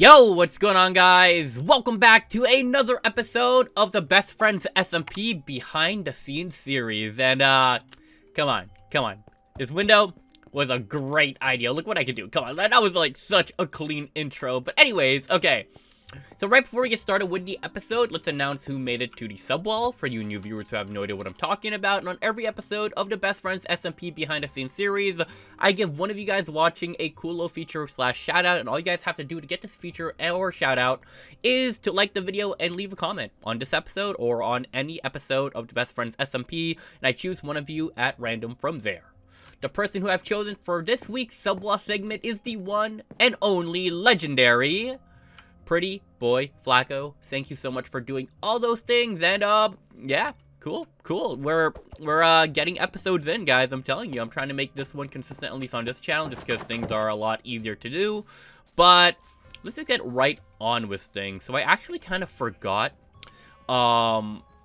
Yo, what's going on, guys? Welcome back to another episode of the Best Friends SMP behind the scenes series. And come on. This window was a great idea. Look what I can do. Come on, that was like such a clean intro. But anyways, okay. So right before we get started with the episode, let's announce who made it to the subwall for you new viewers who have no idea what I'm talking about. And on every episode of the Best Friends SMP behind the scenes series, I give one of you guys watching a cool little feature / shout out, and all you guys have to do to get this feature or shout out is to like the video and leave a comment on this episode or on any episode of the Best Friends SMP, and I choose one of you at random from there. The person who I've chosen for this week's subwall segment is the one and only legendary Pretty Boy Flacco. Thank you so much for doing all those things, and yeah, cool. We're getting episodes in, guys. I'm telling you, I'm trying to make this one consistent, at least on this channel, just because things are a lot easier to do. But let's just get right on with things. So I actually kind of forgot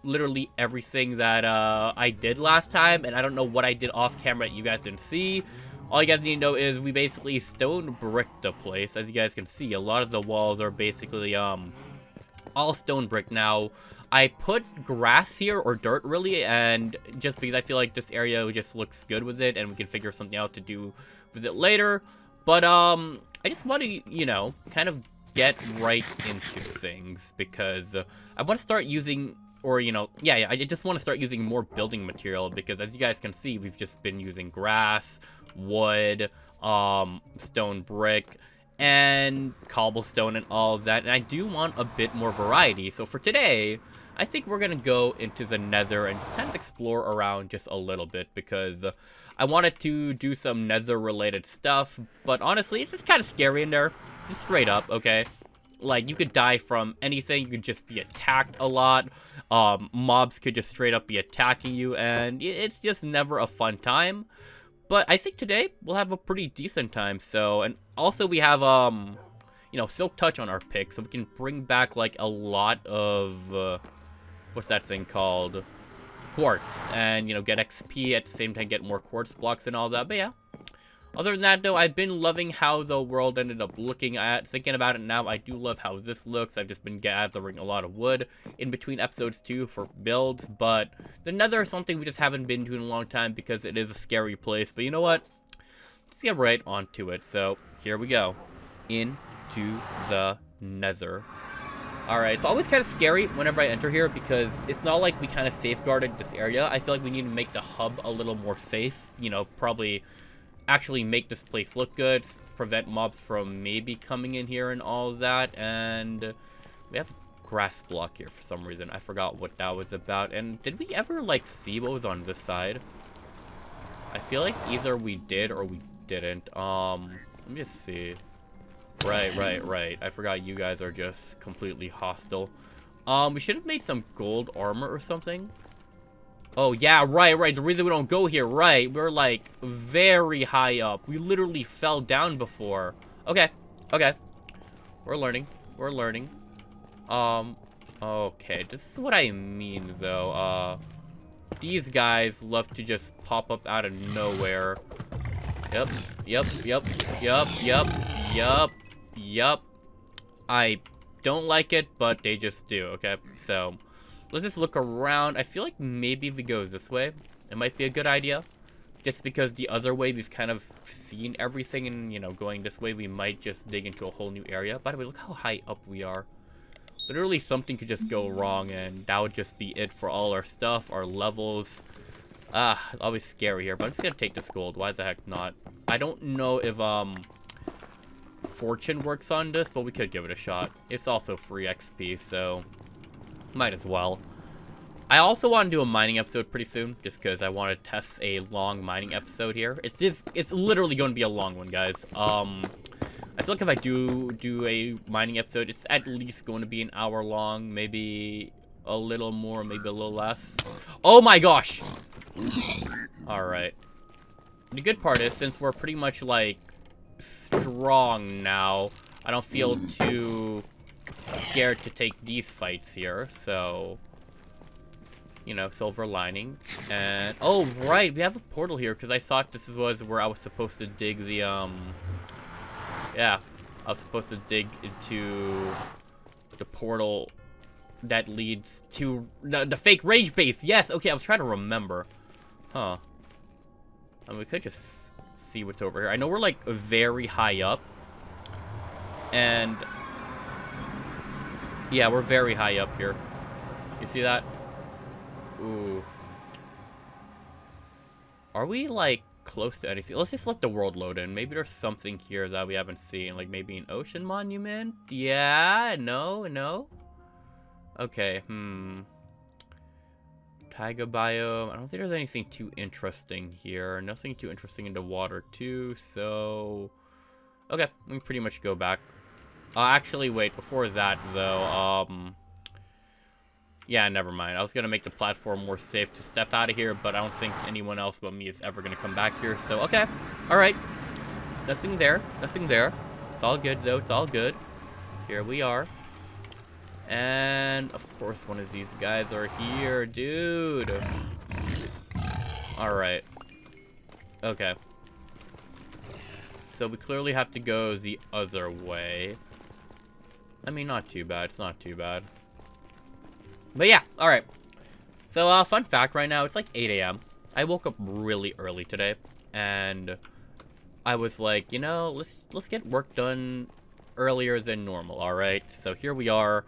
literally everything that I did last time, and I don't know what I did off camera that you guys didn't see. All you guys need to know is we basically stone bricked the place. As you guys can see, a lot of the walls are basically all stone brick. Now, I put grass here, or dirt really, and just because I feel like this area just looks good with it, and we can figure something out to do with it later. But I just want to, you know, kind of get right into things, because I want to start using, or, you know, yeah, I just want to start using more building material, because as you guys can see, we've just been using grass, wood, stone brick, and cobblestone and all of that, and I do want a bit more variety. So for today, I think we're gonna go into the Nether and just kind of explore around just a little bit, because I wanted to do some Nether related stuff, but honestly, it's just kind of scary in there, just straight up, okay? Like, you could die from anything, you could just be attacked a lot, mobs could just straight up be attacking you, and it's just never a fun time. But I think today we'll have a pretty decent time. So, and also we have, you know, Silk Touch on our pick, so we can bring back like a lot of, what's that thing called? Quartz, and, you know, get XP at the same time, get more quartz blocks and all that. But yeah, other than that though, I've been loving how the world ended up looking at. Thinking about it now, I do love how this looks. I've just been gathering a lot of wood in between episodes too for builds, but the Nether is something we just haven't been to in a long time because it is a scary place. But you know what? Let's get right onto it. So here we go. Into the Nether. Alright, it's always kind of scary whenever I enter here because it's not like we kind of safeguarded this area. I feel like we need to make the hub a little more safe. You know, probably actually make this place look good, prevent mobs from maybe coming in here and all of that. And we have a grass block here for some reason. I forgot what that was about. And did we ever like see what was on this side? I feel like either we did or we didn't. Let me just see. Right. I forgot you guys are just completely hostile. We should have made some gold armor or something. Oh, yeah, right. The reason we don't go here, right. We're, like, very high up. We literally fell down before. Okay. We're learning. Okay. This is what I mean, though. These guys love to just pop up out of nowhere. Yup. I don't like it, but they just do, okay? So let's just look around. I feel like maybe if we go this way, it might be a good idea. Just because the other way we've kind of seen everything, and, you know, going this way, we might just dig into a whole new area. By the way, look how high up we are. Literally, something could just go wrong, and that would just be it for all our stuff, our levels. Always scary here, but I'm just gonna take this gold. Why the heck not? I don't know if, Fortune works on this, but we could give it a shot. It's also free XP, so might as well. I also want to do a mining episode pretty soon, just because I want to test a long mining episode here. It's literally going to be a long one, guys. I feel like if I do a mining episode, it's at least going to be an hour long, maybe a little more, maybe a little less. Oh my gosh! Alright. The good part is, since we're pretty much, like, strong now, I don't feel too scared to take these fights here, so, you know, silver lining. And oh right, we have a portal here because I thought this was where I was supposed to dig the yeah, I was supposed to dig into the portal that leads to the fake rage base. Yes, okay, I was trying to remember. Huh. I mean, we could just see what's over here. I know we're, like, very high up. And... yeah, we're very high up here. You see that? Ooh. Are we, like, close to anything? Let's just let the world load in. Maybe there's something here that we haven't seen. Like, maybe an ocean monument? Yeah? No? Okay, Taiga biome. I don't think there's anything too interesting here. Nothing too interesting in the water, too, so... okay, we can pretty much go back. Actually, wait, before that, though, yeah, never mind. I was gonna make the platform more safe to step out of here, but I don't think anyone else but me is ever gonna come back here, so, okay. Alright. Nothing there. It's all good, though. It's all good. Here we are. And, of course, one of these guys are here, dude. Alright. Okay. So we clearly have to go the other way. I mean, not too bad. It's not too bad. But yeah, alright. So, fun fact, right now, it's like 8 a.m. I woke up really early today. And I was like, you know, let's get work done earlier than normal, alright? So here we are.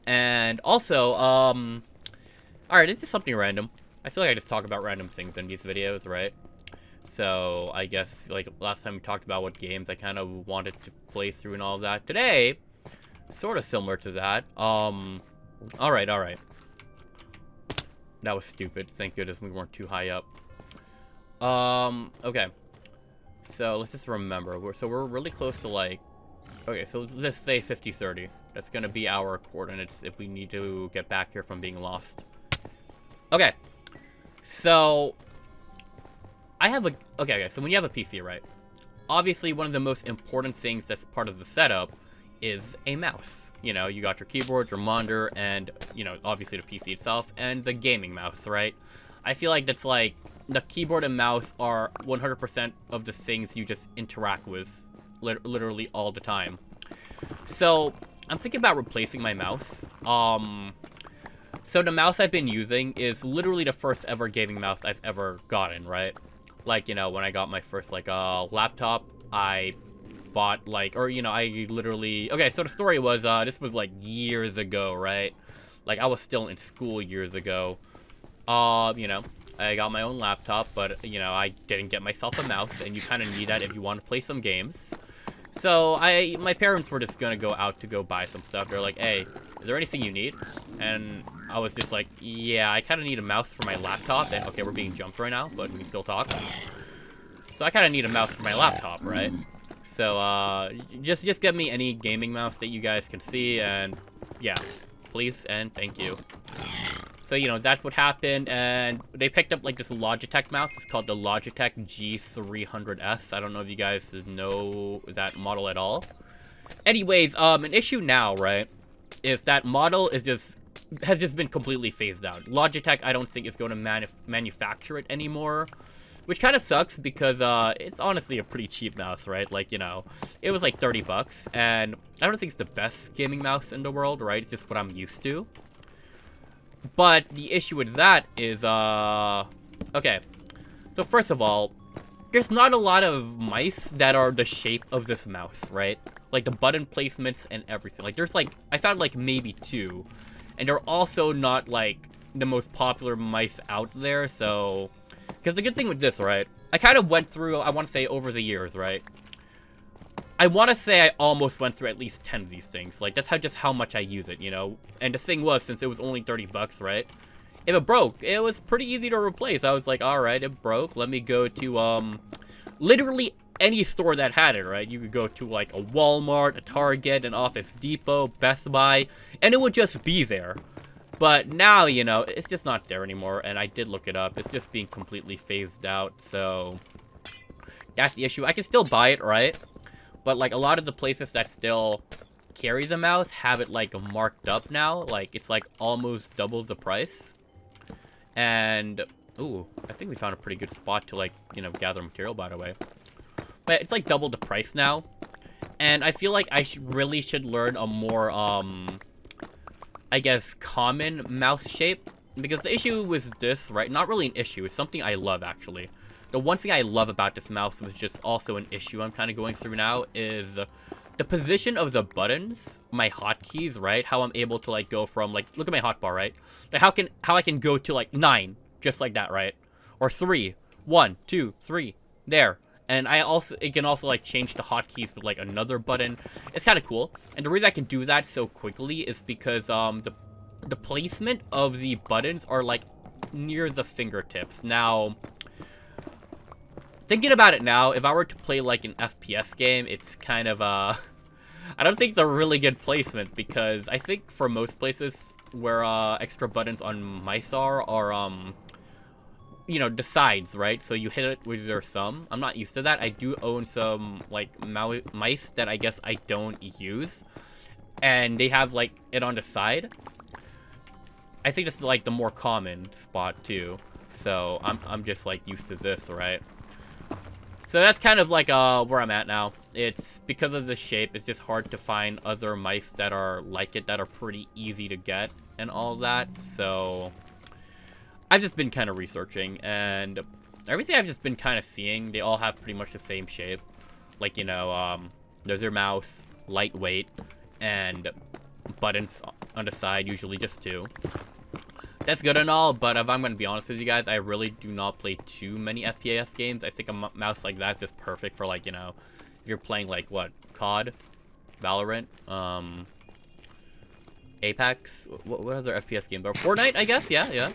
And also, alright, this is something random. I feel like I just talk about random things in these videos, right? So, I guess, like, last time we talked about what games I kind of wanted to play through and all of that. Today, sort of similar to that. Alright. That was stupid. Thank goodness we weren't too high up. Okay. So, let's just remember. We're really close to, like... okay, so let's just say 50-30. That's gonna be our coordinates if we need to get back here from being lost. Okay. So... I have a... okay, so when you have a PC, right? Obviously, one of the most important things that's part of the setup is a mouse. You know, you got your keyboard, your monitor, and, you know, obviously the PC itself, and the gaming mouse, right? I feel like that's like... the keyboard and mouse are 100% of the things you just interact with literally all the time. So, I'm thinking about replacing my mouse. So the mouse I've been using is literally the first ever gaming mouse I've ever gotten, right? Like, you know, when I got my first, like, laptop, I bought, like, or, you know, I literally... okay, so the story was, this was, like, years ago, right? Like, I was still in school years ago. You know, I got my own laptop, but, you know, I didn't get myself a mouse, and you kind of need that if you want to play some games. So, my parents were just gonna go out to go buy some stuff. They're like, hey, is there anything you need? And I was just like, yeah, I kind of need a mouse for my laptop. And, okay, we're being jumped right now, but we can still talk. So, I kind of need a mouse for my laptop, right? So, just get me any gaming mouse that you guys can see, and, yeah, please, and thank you. So, you know, that's what happened, and they picked up, like, this Logitech mouse. It's called the Logitech G300S. I don't know if you guys know that model at all. Anyways, an issue now, right, is that model has just been completely phased out. Logitech, I don't think, is going to manufacture it anymore, which kind of sucks because, it's honestly a pretty cheap mouse, right? Like, you know, it was like 30 bucks, and I don't think it's the best gaming mouse in the world, right? It's just what I'm used to. But the issue with that is, okay. So first of all, there's not a lot of mice that are the shape of this mouse, right? Like the button placements and everything. Like there's like, I found like maybe 2. And they're also not like the most popular mice out there, so... because the good thing with this, right? I kind of went through, I want to say over the years, right? I want to say I almost went through at least 10 of these things. Like, that's just how much I use it, you know? And the thing was, since it was only 30 bucks, right? If it broke, it was pretty easy to replace. I was like, alright, it broke. Let me go to, literally any store that had it, right? You could go to, like, a Walmart, a Target, an Office Depot, Best Buy, and it would just be there. But now, you know, it's just not there anymore, and I did look it up. It's just being completely phased out, so... that's the issue. I can still buy it, right? But, like, a lot of the places that still carry the mouse have it, like, marked up now. Like, it's, like, almost double the price. And, ooh, I think we found a pretty good spot to, like, you know, gather material, by the way. But it's, like, double the price now. And I feel like I really should learn a more, I guess, common mouse shape. Because the issue with this, right, not really an issue, it's something I love, actually. The one thing I love about this mouse, was just also an issue I'm kind of going through now, is the position of the buttons, my hotkeys, right? How I'm able to, like, go from, like, look at my hotbar, right? Like, how I can go to, like, 9, just like that, right? Or 3, 1, 2, 3, there. And it can also, like, change the hotkeys with, like, another button. It's kind of cool. And the reason I can do that so quickly is because, the placement of the buttons are, like, near the fingertips. Now, thinking about it now, if I were to play, like, an FPS game, it's kind of, I don't think it's a really good placement, because I think for most places where, extra buttons on mice are, you know, the sides, right? So you hit it with your thumb. I'm not used to that. I do own some, like, mice that I guess I don't use. And they have, like, it on the side. I think this is, like, the more common spot, too. So, I'm just, like, used to this, right? So that's kind of, like, where I'm at now. It's, because of the shape, it's just hard to find other mice that are like it, that are pretty easy to get, and all that. So, I've just been kind of researching, and everything I've just been kind of seeing, they all have pretty much the same shape. Like, you know, there's your mouse, lightweight, and buttons on the side, usually just 2. That's good and all, but if I'm going to be honest with you guys, I really do not play too many FPS games. I think a mouse like that is just perfect for, like, you know, if you're playing, like, what, COD, Valorant, Apex, what other FPS games are? Fortnite, I guess, yeah.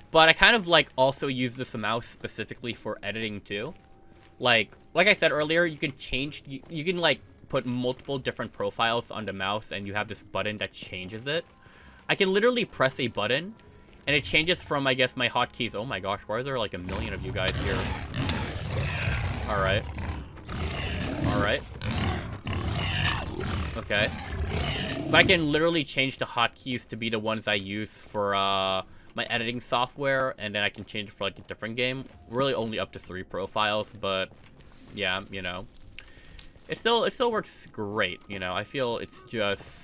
But I kind of, like, also use this mouse specifically for editing, too. Like I said earlier, you can change, you can, like, put multiple different profiles on the mouse, and you have this button that changes it. I can literally press a button, and it changes from, I guess, my hotkeys. Oh my gosh, why are there, like, a million of you guys here? Alright. Okay. But I can literally change the hotkeys to be the ones I use for, my editing software, and then I can change it for, like, a different game. Really only up to 3 profiles, but, yeah, you know. It still works great, you know. I feel it's just...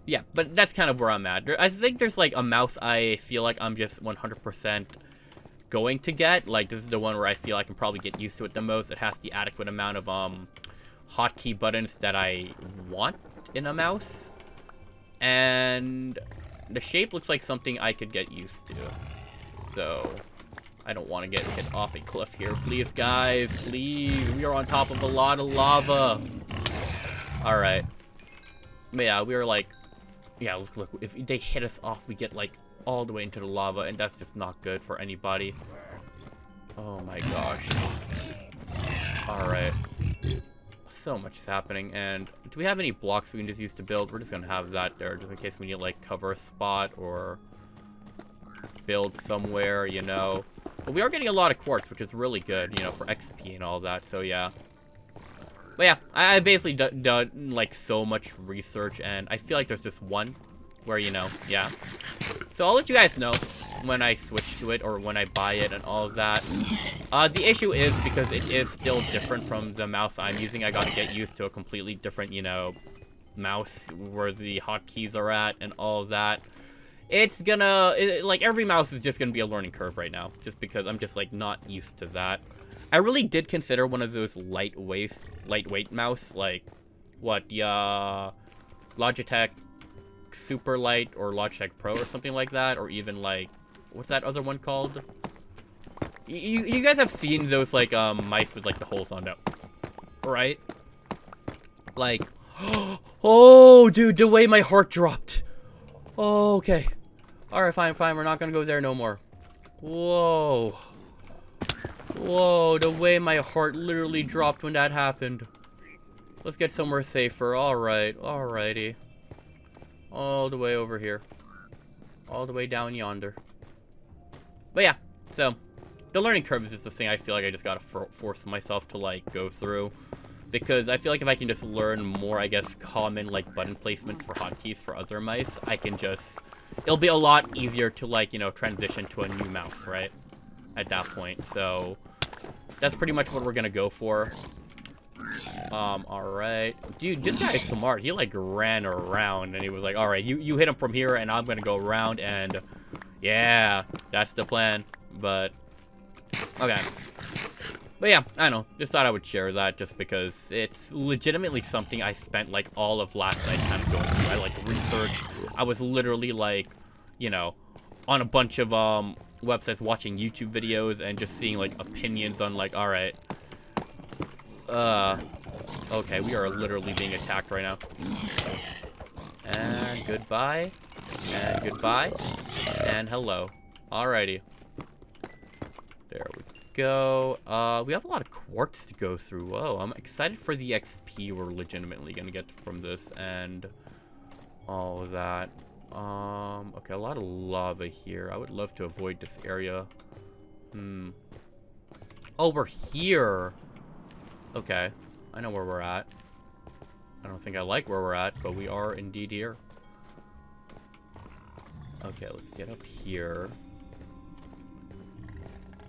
Yeah, but that's kind of where I'm at. I think there's, like, a mouse I feel like I'm just 100% going to get. Like, this is the one where I feel I can probably get used to it the most. It has the adequate amount of, hotkey buttons that I want in a mouse. And the shape looks like something I could get used to. So, I don't want to get hit off a cliff here. Please, guys, please. We are on top of a lot of lava. Alright. But yeah, we are, like... Yeah, look, if they hit us off, we get, like, all the way into the lava, and that's just not good for anybody. Oh my gosh. Alright. So much is happening, and do we have any blocks we can just use to build? We're just gonna have that there, just in case we need to, like, cover a spot, or build somewhere, you know. But we are getting a lot of quartz, which is really good, you know, for XP and all that, so yeah. But yeah, I basically done, like, so much research, and I feel like there's this one where, you know, yeah. So I'll let you guys know when I switch to it, or when I buy it, and all of that. The issue is, because it is still different from the mouse I'm using, I gotta get used to a completely different, you know, mouse, where the hotkeys are at, and all of that. It's gonna, like, every mouse is just gonna be a learning curve right now, just because I'm just, like, not used to that. I really did consider one of those lightweight mouse, like, what, the, Logitech Super Light, or Logitech Pro, or something like that, or even, like, what's that other one called? You guys have seen those, like, mice with, like, the holes on them, right? Like, oh, dude, the way my heart dropped. Oh, okay. Alright, fine, we're not gonna go there no more. Whoa. Whoa, the way my heart literally dropped when that happened. Let's get somewhere safer. Alright, alrighty. All the way over here. All the way down yonder. But yeah, so, the learning curve is just the thing I feel like I just gotta force myself to, like, go through. Because I feel like if I can just learn more, I guess, common, like, button placements for hotkeys for other mice, I can just... It'll be a lot easier to, like, you know, transition to a new mouse, right? At that point, so... That's pretty much what we're gonna go for. Alright. Dude, this guy is smart. He, like, ran around, and he was like, alright, you hit him from here, and I'm gonna go around, and... Yeah, that's the plan. But... Okay. But yeah, I don't know. Just thought I would share that just because it's legitimately something I spent, like, all of last night kind of going through. I, like, researched. I was literally, like, you know, on a bunch of, websites watching YouTube videos and just seeing, like, opinions on, like, alright. Okay, we are literally being attacked right now. And goodbye. And goodbye. And hello. Alrighty. There we go. We have a lot of quartz to go through. Whoa, I'm excited for the XP we're legitimately gonna get from this and all of that. Okay, a lot of lava here. I would love to avoid this area. Oh, we're here. Okay, I know where we're at. I don't think I like where we're at, but we are indeed here. Okay, let's get up here.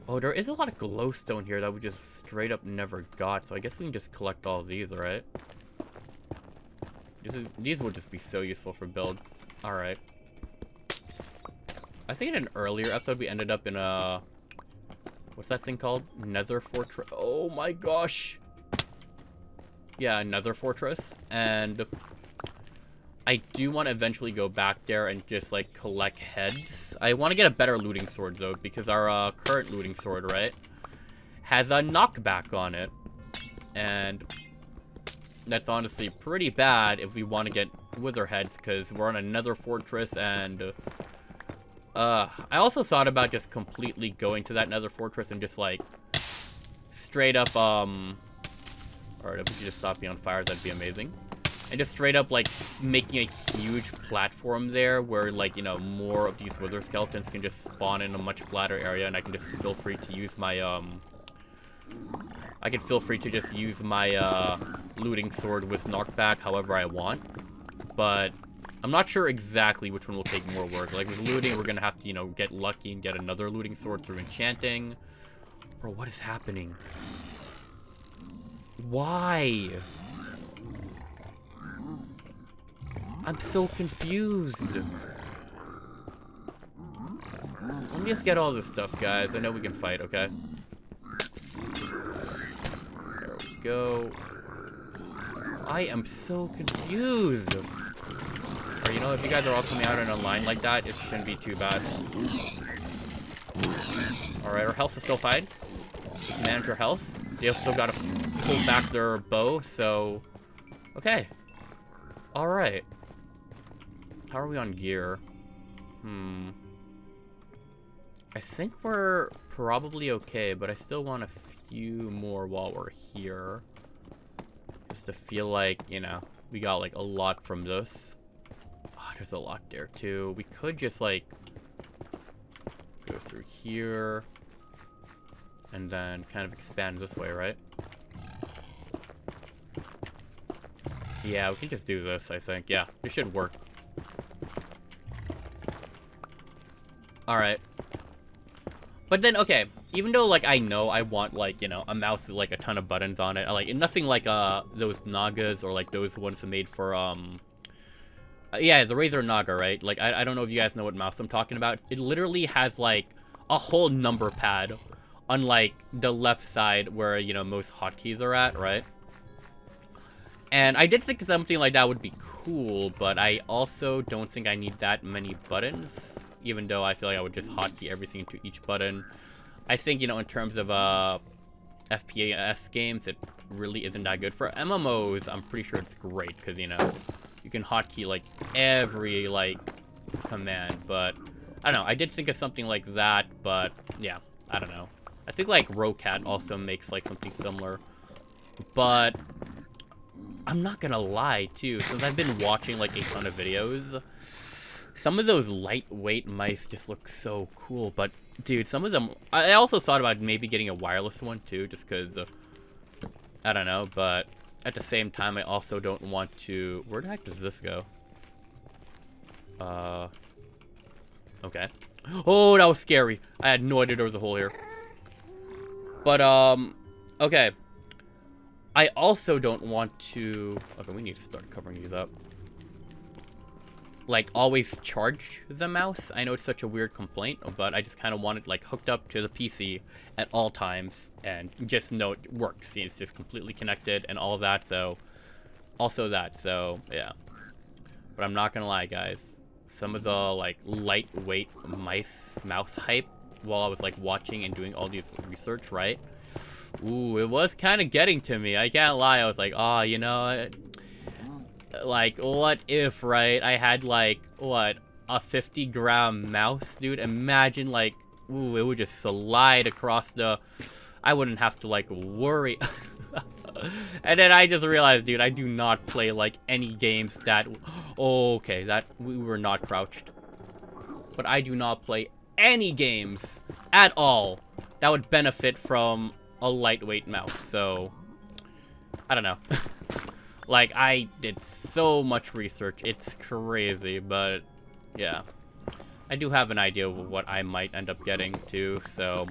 Oh, there is a lot of glowstone here that we just straight up never got, so I guess we can just collect all of these, right? These will just be so useful for builds. Alright. I think in an earlier episode we ended up in a... What's that thing called? Nether Fortress. Oh my gosh! Yeah, Nether Fortress. And I do want to eventually go back there and just, like, collect heads. I want to get a better looting sword, though, because our current looting sword, right, has a knockback on it. And that's honestly pretty bad if we want to get wither heads, because we're on another fortress, and... I also thought about just completely going to that nether fortress and just, like, straight up, Alright, if we could just stop me on fire, that'd be amazing. And just straight up, like, making a huge platform there where, like, you know, more of these wither skeletons can just spawn in a much flatter area, and I can just feel free to use my, I can feel free to just use my, looting sword with knockback however I want. But I'm not sure exactly which one will take more work. Like, with looting, we're gonna have to, you know, get lucky and get another looting sword through enchanting. Bro, what is happening? Why? I'm so confused. Let me just get all this stuff, guys. I know we can fight, okay? There we go. I am so confused. Or, you know, if you guys are all coming out in a line like that, it shouldn't be too bad. Alright, our health is still fine. We can manage our health. They still gotta pull back their bow, so... Okay. Alright. How are we on gear? I think we're probably okay, but I still want a few more while we're here. Just to feel like, you know, we got, like, a lot from this. Oh, there's a lot there, too. We could just, like, go through here. And then kind of expand this way, right? Yeah, we can just do this, I think. Yeah, this should work. Alright. But then, okay, even though, like, I know I want, like, you know, a mouse with, like, a ton of buttons on it, like, nothing like, those Nagas or, like, those ones made for, yeah, the Razer Naga, right? Like, I don't know if you guys know what mouse I'm talking about. It literally has, like, a whole number pad on, like, the left side where, you know, most hotkeys are at, right? And I did think something like that would be cool, but I also don't think I need that many buttons, even though I feel like I would just hotkey everything to each button. I think, you know, in terms of FPS games, it really isn't that good. For MMOs, I'm pretty sure it's great, because, you know, you can hotkey, like, every, like, command, but I don't know. I did think of something like that, but, yeah, I don't know. I think, like, Rocat also makes, like, something similar, but I'm not gonna lie, too, since I've been watching, like, a ton of videos, some of those lightweight mice just look so cool, but, dude, some of them... I also thought about maybe getting a wireless one, too, just because, I don't know, but at the same time, I also don't want to... Where the heck does this go? Okay. Oh, that was scary. I had no idea there was a hole here. But, okay. I also don't want to... Okay, we need to start covering these up. Like, always charge the mouse. I know it's such a weird complaint, but I just kind of want it, like, hooked up to the PC at all times. And just know it works. It's just completely connected and all of that, so... Also that, so, yeah. But I'm not gonna lie, guys. Some of the, like, lightweight mouse hype while I was, like, watching and doing all these research, right? Ooh, it was kind of getting to me. I can't lie. I was like, oh, you know... Like, what if, right, I had, like, what, a 50-gram mouse, dude? Imagine, like, ooh, it would just slide across the... I wouldn't have to, like, worry. And then I just realized, dude, I do not play, like, any games that... Oh, okay, that... We were not crouched. But I do not play any games at all that would benefit from a lightweight mouse, so... I don't know. Like, I did so much research. It's crazy, but yeah. I do have an idea of what I might end up getting too, so...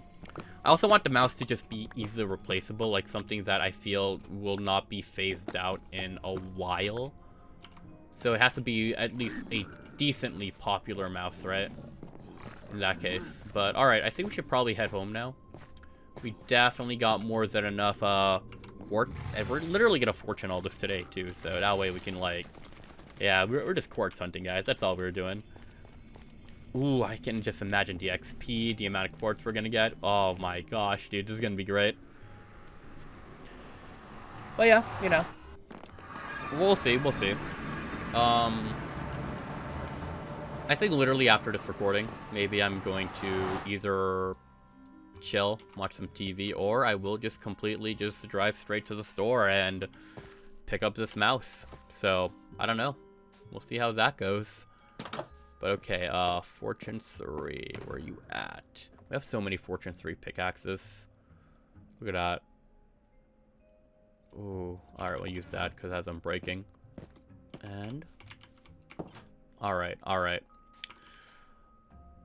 I also want the mouse to just be easily replaceable, like something that I feel will not be phased out in a while. So it has to be at least a decently popular mouse, right? In that case. But alright, I think we should probably head home now. We definitely got more than enough, quartz, and we're literally gonna fortune all this today too, so that way we can, like, yeah, we're just quartz hunting, guys. That's all we're doing. Ooh, I can just imagine the XP, the amount of quartz we're gonna get. Oh my gosh, dude, this is gonna be great. But yeah, you know, we'll see. I think literally after this recording, maybe I'm going to either chill, watch some TV, or I will just completely just drive straight to the store and pick up this mouse. So, I don't know. We'll see how that goes. But okay, Fortune 3, where are you at? We have so many Fortune 3 pickaxes. Look at that. Ooh, alright, we'll use that because it has unbreaking. And... Alright.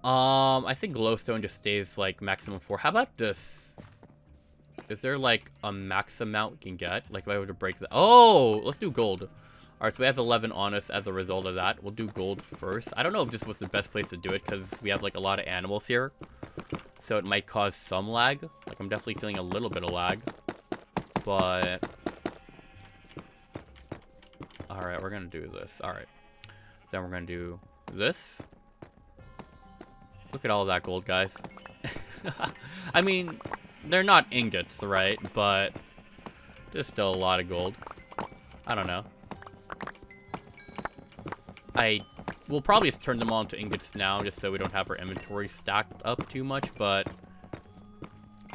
I think glowstone just stays, like, maximum 4. How about this? Is there, like, a max amount we can get? Like, if I were to break that... Oh! Let's do gold. Alright, so we have 11 on us as a result of that. We'll do gold first. I don't know if this was the best place to do it, because we have, like, a lot of animals here. So it might cause some lag. Like, I'm definitely feeling a little bit of lag. But... Alright, we're gonna do this. Alright. Then we're gonna do this. Look at all that gold, guys. I mean, they're not ingots, right? But there's still a lot of gold. I don't know. I will probably just turn them all into ingots now, just so we don't have our inventory stacked up too much, but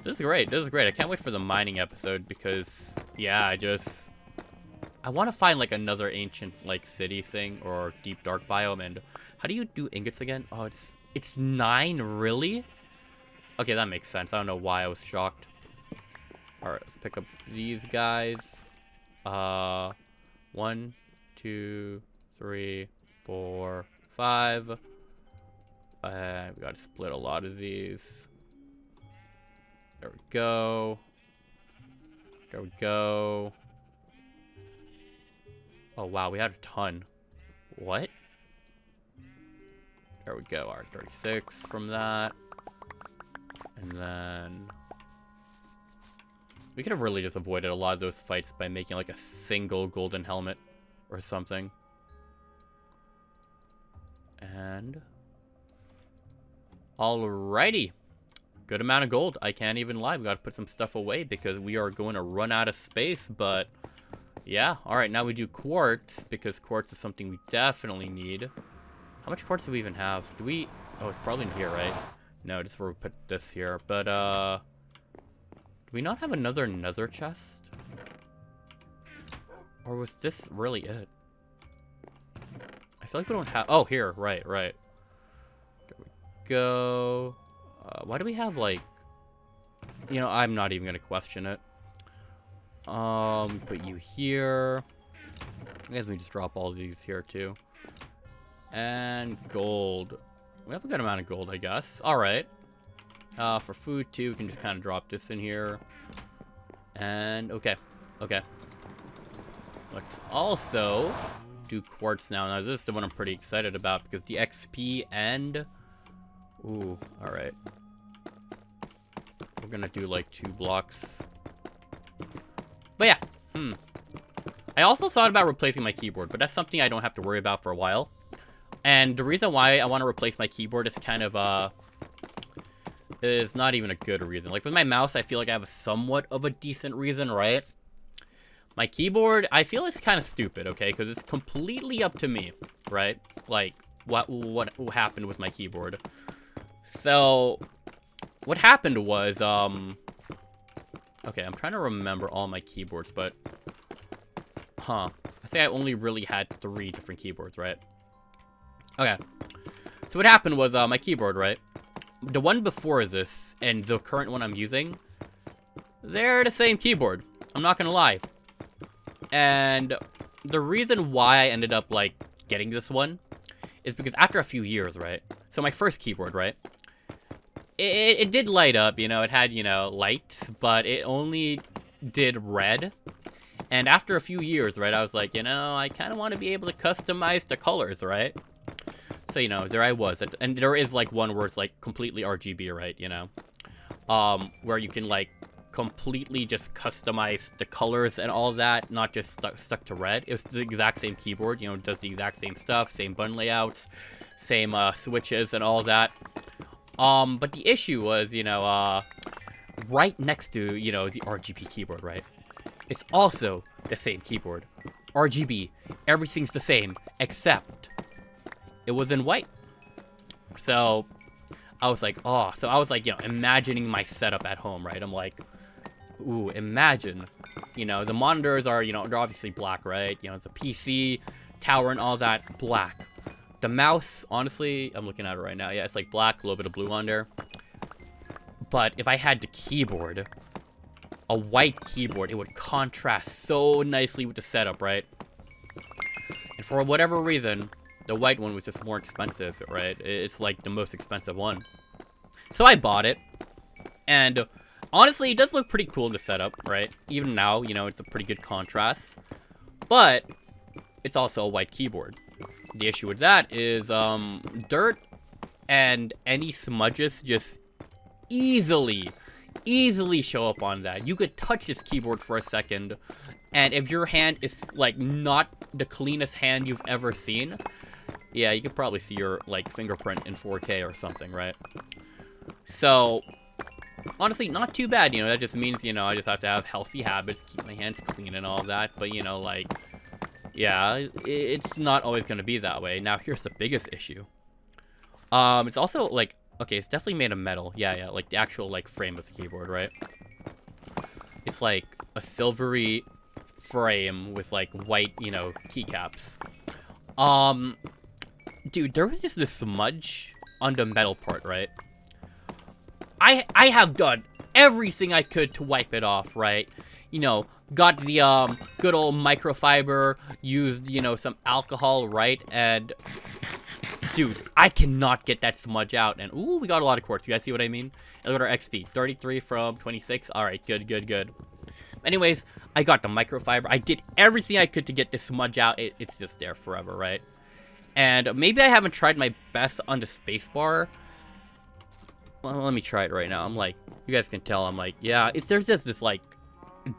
this is great. This is great. I can't wait for the mining episode because, yeah, I want to find, like, another ancient, like, city thing or deep dark biome. And how do you do ingots again? Oh, it's 9, really? Okay, that makes sense. I don't know why I was shocked. Alright, let's pick up these guys. 1, 2, 3, 4, 5. And we gotta split a lot of these. There we go. There we go. Oh, wow, we had a ton. What? There we go. Alright, 36 from that. And then... we could have really just avoided a lot of those fights by making, like, a single golden helmet or something. And... alrighty. Good amount of gold. I can't even lie. We gotta put some stuff away because we are going to run out of space, but... yeah. Alright, now we do quartz, because quartz is something we definitely need. How much quartz do we even have? Do we... oh, it's probably in here, right? No, just where we put this here. But, do we not have another nether chest? Or was this really it? I feel like we don't have... oh, here. Right. There we go. Why do we have, like... you know, I'm not even gonna question it. Put you here. I guess we just drop all these here, too. And gold. We have a good amount of gold, I guess. Alright. For food, too, we can just kind of drop this in here. And, okay. Okay. Let's also do quartz now. Now, this is the one I'm pretty excited about because the XP and... Ooh, alright. We're gonna do, like, 2 blocks. But yeah, I also thought about replacing my keyboard, but that's something I don't have to worry about for a while. And the reason why I want to replace my keyboard is kind of, is not even a good reason. Like, with my mouse, I feel like I have a somewhat of a decent reason, right? My keyboard, I feel it's kind of stupid, okay? Because it's completely up to me, right? Like, what happened with my keyboard. So, what happened was, okay, I'm trying to remember all my keyboards, but... I think I only really had 3 different keyboards, right? Okay. So what happened was, my keyboard, right? The one before this, and the current one I'm using, they're the same keyboard. I'm not gonna lie. And the reason why I ended up, like, getting this one is because after a few years, right? So my first keyboard, right? It did light up, you know, it had, you know, lights, but it only did red. And after a few years, right, I was like, you know, I kind of want to be able to customize the colors, right? So, you know, there I was. And there is, like, one where it's, like, completely RGB, right, you know? Where you can, like, completely just customize the colors and all that, not just stuck to red. It was the exact same keyboard, you know, it does the exact same stuff, same button layouts, same, switches and all that. But the issue was, you know, right next to, you know, the RGB keyboard, right? It's also the same keyboard. RGB, everything's the same, except it was in white. So, I was like, oh, so I was like, you know, imagining my setup at home, right? I'm like, ooh, imagine, you know, the monitors are, you know, they're obviously black, right? You know, it's a PC, tower and all that, black. The mouse, honestly, I'm looking at it right now. Yeah, it's like black, a little bit of blue on there. But if I had the keyboard, a white keyboard, it would contrast so nicely with the setup, right? And for whatever reason, the white one was just more expensive, right? It's like the most expensive one. So I bought it. And honestly, it does look pretty cool in the setup, right? Even now, you know, it's a pretty good contrast. But it's also a white keyboard. The issue with that is dirt and any smudges just easily show up on that. You could touch this keyboard for a second, and if your hand is, like, not the cleanest hand you've ever seen, yeah, you could probably see your, like, fingerprint in 4K or something, right? So, honestly, not too bad, you know, that just means, you know, I just have to have healthy habits, keep my hands clean and all that, but, you know, like, yeah, it's not always gonna be that way. Now, here's the biggest issue. It's also, like, okay, it's definitely made of metal. Yeah, like the actual, like, frame of the keyboard, right? It's like a silvery frame with, like, white, you know, keycaps. Dude, there was just this smudge on the metal part, right? I have done everything I could to wipe it off, right? You know, got the, good old microfiber, used, you know, some alcohol, right? And... dude, I cannot get that smudge out. And, ooh, we got a lot of quartz. You guys see what I mean? And look at our XP. 33 from 26. Alright, good. Anyways, I got the microfiber. I did everything I could to get this smudge out. It's just there forever, right? And maybe I haven't tried my best on the spacebar. Well, let me try it right now. I'm like, you guys can tell, I'm like, yeah, there's just this, like,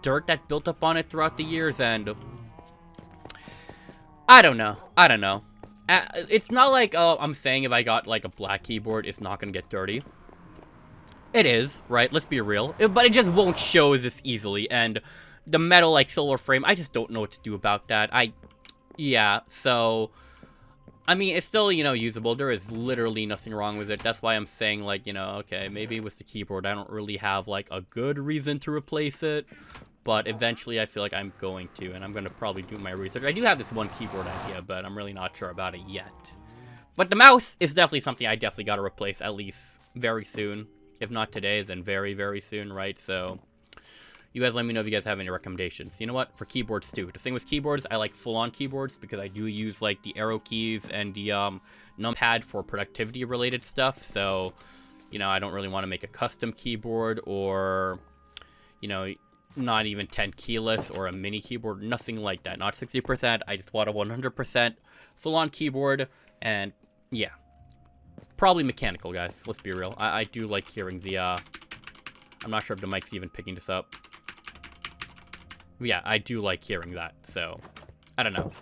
dirt that built up on it throughout the years, and... I don't know. It's not like, I'm saying if I got, like, a black keyboard, it's not gonna get dirty. It is, right? Let's be real. But it just won't show as easily, and the metal, like, silver frame, I just don't know what to do about that. Yeah, so... I mean, it's still, you know, usable. There is literally nothing wrong with it. That's why I'm saying, like, you know, okay, maybe with the keyboard, I don't really have, like, a good reason to replace it. But eventually, I feel like I'm going to, and I'm going to probably do my research. I do have this one keyboard idea, but I'm really not sure about it yet. But the mouse is definitely something I definitely got to replace, at least very soon. If not today, then very, very soon, right? So, you guys let me know if you guys have any recommendations. You know what? For keyboards, too. The thing with keyboards, I like full-on keyboards because I do use, like, the arrow keys and the numpad for productivity-related stuff. So, you know, I don't really want to make a custom keyboard or, you know... not even 10 keyless or a mini keyboard, nothing like that. Not 60%. I just want a 100% full-on keyboard, and yeah. Probably mechanical, guys. Let's be real. I do like hearing the, I'm not sure if the mic's even picking this up. Yeah, I do like hearing that, so I don't know.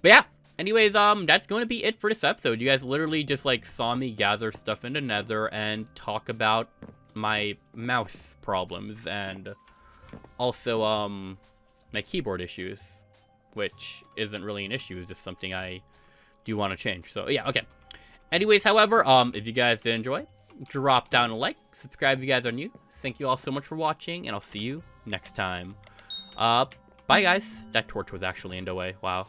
But yeah, anyways, that's going to be it for this episode. You guys literally just, like, saw me gather stuff in the Nether and talk about my mouse problems and also, my keyboard issues, which isn't really an issue. It's just something I do want to change. So, yeah, okay. Anyways, however, if you guys did enjoy, drop down a like, subscribe if you guys are new. Thank you all so much for watching, and I'll see you next time. Bye, guys. That torch was actually in the way. Wow.